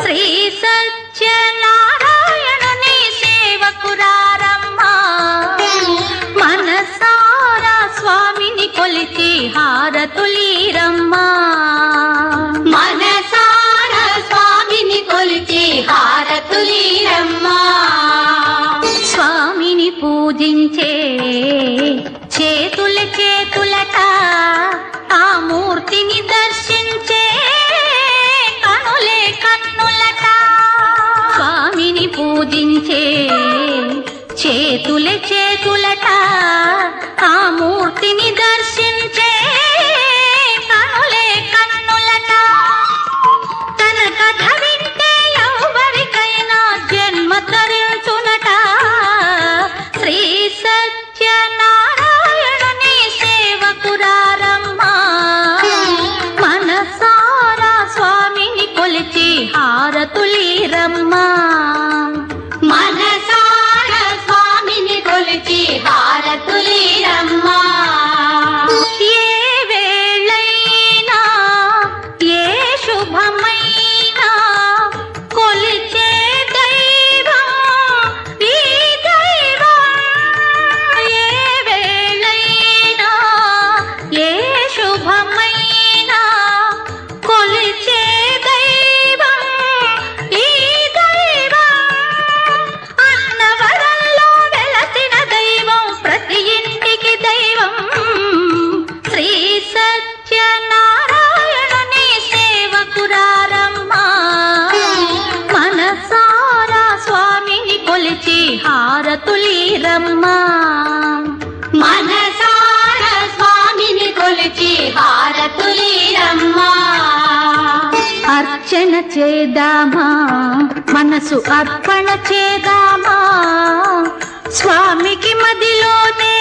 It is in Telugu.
శ్రీ సత్యనారాయణుని సేవకురారమ్మా మనసారా స్వామిని కొలిచి హారతులీరమ్మా మనసారా స్వామిని కొలిచి హారతులీరమ్మా స్వామిని పూజించే చేతుల చేతులట ఆ మూర్తిని దర్శించే కనులే కన్నులట స్వామిని పూజించే చేతుల చేతులట ఆ మూర్తిని దర్శించే కనులే కన్నులట తన కథ వింటే ఎవరికైనా జన్మ తరించునట శ్రీ సత్యనారాయణుని సేవకురారమ్మా మనసారా స్వామిని కొలిచి హారతులీరమ్మా మనసారా స్వామిని కొలిచి హారతులీరమ్మా ఏ వేళైనా ఏ శుభమైనా కొలిచే దైవం ఈ దైవం ఏ వేళైనా ఏ శుభమైనా కొలిచే దైవం ఈ దైవం అన్నవరంలో వెలసిన దైవం ప్రతి ఇంటికి దైవం శ్రీ సత్యనారాయణుని సేవకురారమ్మా మనసారా స్వామిని కొలిచి హారతులీరమ్మా మనసారా స్వామిని కొలిచి హారతులీరమ్మా అర్చన చేద్దామా మనసు అర్పణ చేద్దామా స్వామికి మదిలోనే